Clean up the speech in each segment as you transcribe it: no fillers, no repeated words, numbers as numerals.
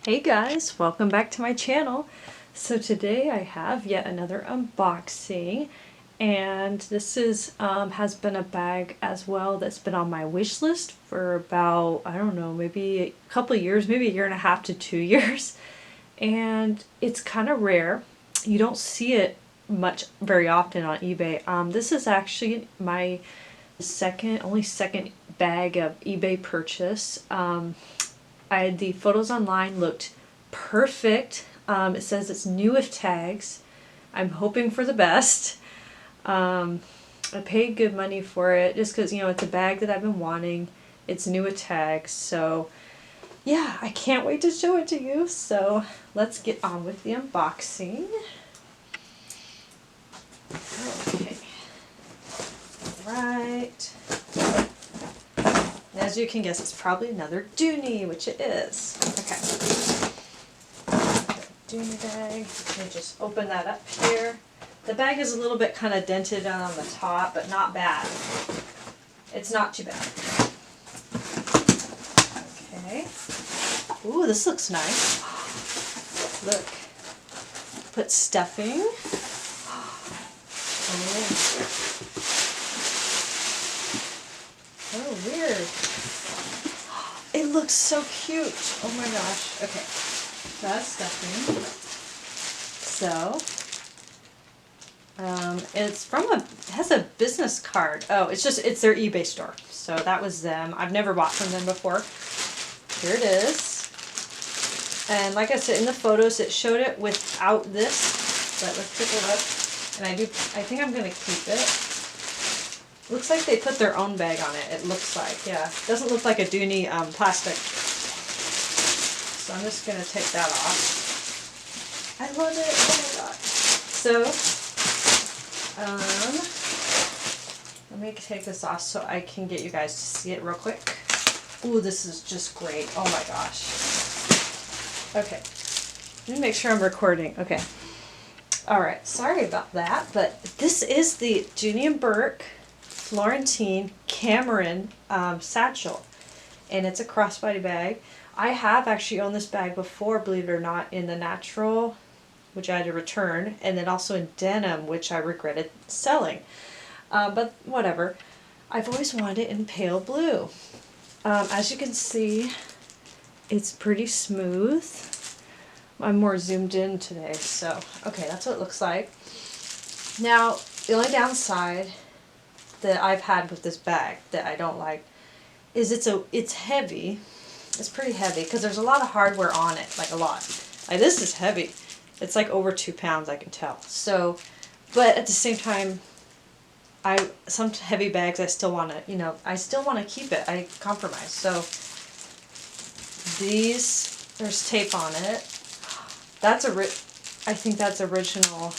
Hey guys, welcome back to my channel. So today I have yet another unboxing, and this is has been a bag as well that's been on my wish list for about, I don't know, maybe a couple of years, maybe a year and a half to 2 years. And it's kind of rare. You don't see it very often on eBay. This is actually my only second bag of eBay purchase. The photos online looked perfect. It says it's new with tags. I'm hoping for the best. I paid good money for it just because, it's a bag that I've been wanting. It's new with tags. So, yeah, I can't wait to show it to you. So, let's get on with the unboxing. Okay. Alright. As you can guess, it's probably another Dooney, which it is. Okay. Dooney bag. Let me just open that up here. The bag is a little bit kind of dented on the top, but not bad. It's not too bad. Okay. Ooh, this looks nice. Look. Put stuffing. Oh, weird. It looks so cute. Oh my gosh. Okay. That's stuffing. So, it has a business card. Oh, it's their eBay store. So that was them. I've never bought from them before. Here it is. And like I said, in the photos, it showed it without this. But let's take a look. And I think I'm going to keep it. Looks like they put their own bag on it. It looks like, yeah. It doesn't look like a Dooney plastic. So I'm just going to take that off. I love it. Oh my god. So, let me take this off so I can get you guys to see it real quick. Ooh, this is just great. Oh my gosh. Okay. Let me make sure I'm recording. Okay. Alright, sorry about that, but this is the Dooney & Bourke Florentine Cameron satchel, and it's a crossbody bag. I have actually owned this bag before, believe it or not, in the natural, which I had to return, and then also in denim, which I regretted selling. But whatever. I've always wanted it in pale blue. As you can see, it's pretty smooth. I'm more zoomed in today, so okay, that's what it looks like. Now, the only downside that I've had with this bag that I don't like is it's heavy. It's pretty heavy because there's a lot of hardware on it, like a lot. Like this is heavy. It's like over 2 pounds, I can tell. So, but at the same time, some heavy bags I still want to, I still want to keep it. I compromise. So there's tape on it. I think that's original.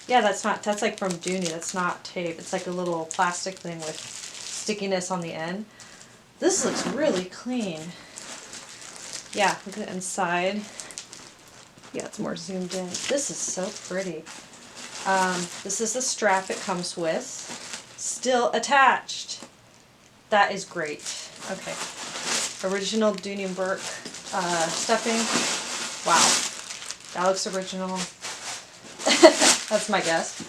Yeah, that's like from Dooney. That's not tape. It's like a little plastic thing with stickiness on the end. This looks really clean. Yeah, look at the inside. Yeah, it's more zoomed in. This is so pretty. This is the strap it comes with. Still attached. That is great. Okay. Original Dooney & Bourke stuffing. Wow. That looks original. That's my guess.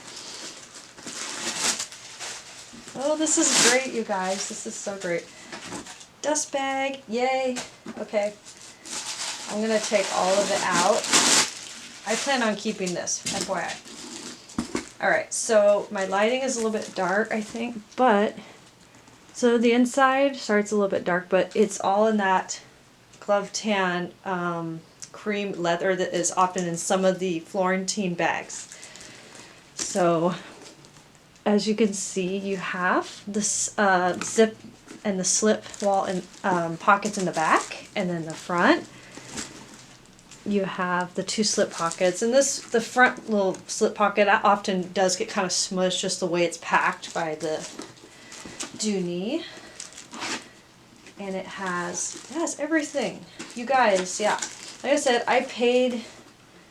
Oh, this is great, you guys. This is so great. Dust bag. Yay. Okay. I'm going to take all of it out. I plan on keeping this, FYI. Alright, so my lighting is a little bit dark, I think, but so the inside, sorry it's a little bit dark, but it's all in that glove tan cream leather that is often in some of the Florentine bags. So, as you can see, you have this zip and the slip wall and pockets in the back, and then the front. You have the 2 slip pockets, and the front little slip pocket often does get kind of smushed just the way it's packed by the Dooney. And it has everything. You guys, yeah. Like I said,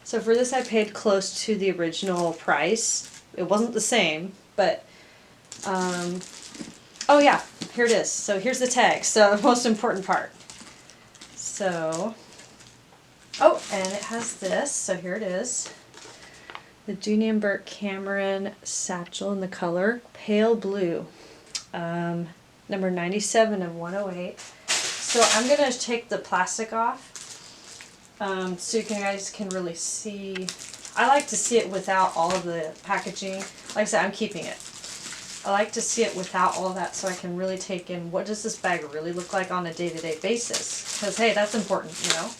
so for this I paid close to the original price. It wasn't the same, but, oh yeah, here it is. So here's the tag, so the most important part. So, Oh, and it has this, so here it is. The Dooney and Burke Cameron satchel in the color Pale Blue. Number 97 of 108. So I'm going to take the plastic off so you guys can really see. I like to see it without all of the packaging. Like I said, I'm keeping it. I like to see it without all that so I can really take in what does this bag really look like on a day-to-day basis. Because, hey, that's important, you know.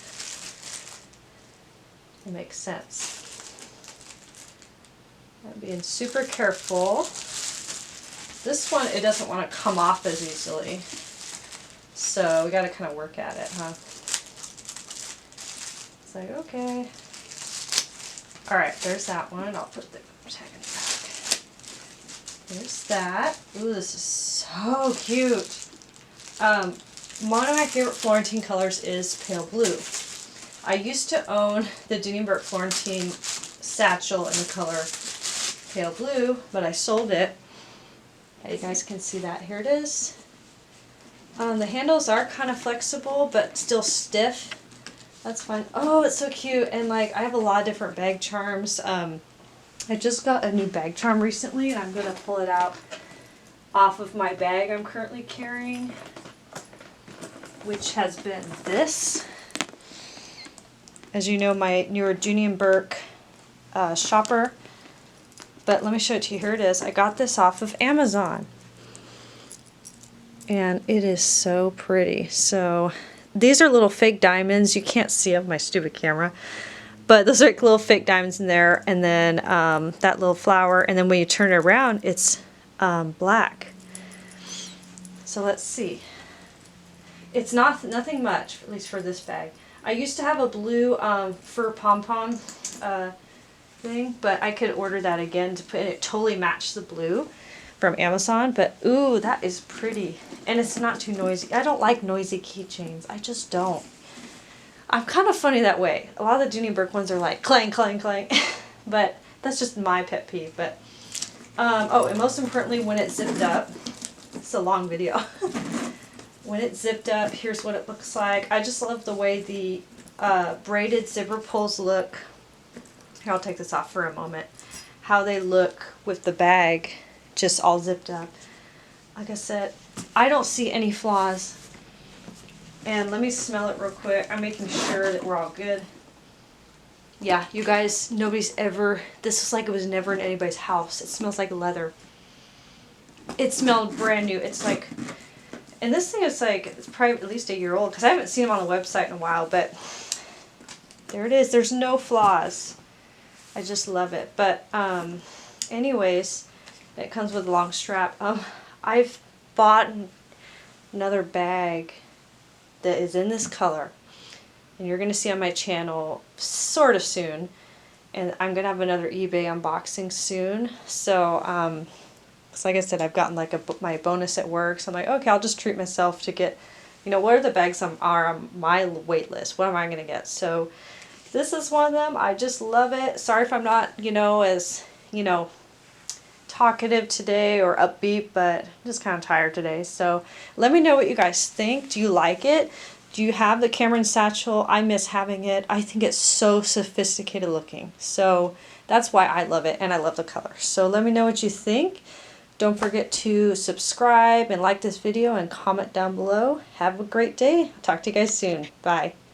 It makes sense. I'm being super careful. This one, it doesn't want to come off as easily. So we got to kind of work at it, huh? It's like, okay. All right, there's that one. I'll put the tag in the back. There's that. Ooh, this is so cute. One of my favorite Florentine colors is pale blue. I used to own the Dooney Burke Florentine satchel in the color pale blue, but I sold it. You guys can see that. Here it is. The handles are kind of flexible, but still stiff. That's fine. Oh, it's so cute. And like, I have a lot of different bag charms. I just got a new bag charm recently, and I'm going to pull it out off of my bag I'm currently carrying, which has been this. As you know, my newer Dooney and Burke shopper. But let me show it to you. Here it is. I got this off of Amazon. And it is so pretty. So these are little fake diamonds. You can't see them, my stupid camera. But those are like little fake diamonds in there. And then that little flower. And then when you turn it around, it's black. So let's see. It's nothing much, at least for this bag. I used to have a blue fur pom-pom thing, but I could order that again to put it totally match the blue from Amazon. But ooh, that is pretty, and it's not too noisy. I don't like noisy keychains. I just don't. I'm kind of funny that way. A lot of the Dooney Burke ones are like clang, clang, clang, but that's just my pet peeve. But oh, and most importantly, when it's zipped up, it's a long video. When it's zipped up, here's what it looks like. I just love the way the braided zipper pulls look. Here, I'll take this off for a moment. How they look with the bag just all zipped up. Like I said, I don't see any flaws. And let me smell it real quick. I'm making sure that we're all good. Yeah, you guys, nobody's ever, this is like it was never in anybody's house. It smells like leather. It smelled brand new. It's like, and this thing is like, it's probably at least a year old because I haven't seen them on the website in a while, but there it is. There's no flaws. I just love it. But anyways, it comes with a long strap. I've bought another bag that is in this color, and you're going to see on my channel sort of soon, and I'm going to have another eBay unboxing soon. So like I said, I've gotten like my bonus at work, so I'm like, okay, I'll just treat myself to get, you know, what are the bags are on my wait list? What am I going to get? So this is one of them. I just love it. Sorry if I'm not, you know, as, you know, talkative today or upbeat, but I'm just kind of tired today. So let me know what you guys think. Do you like it? Do you have the Cameron satchel? I miss having it. I think it's so sophisticated looking. So that's why I love it, and I love the color. So let me know what you think. Don't forget to subscribe and like this video and comment down below. Have a great day. Talk to you guys soon. Bye.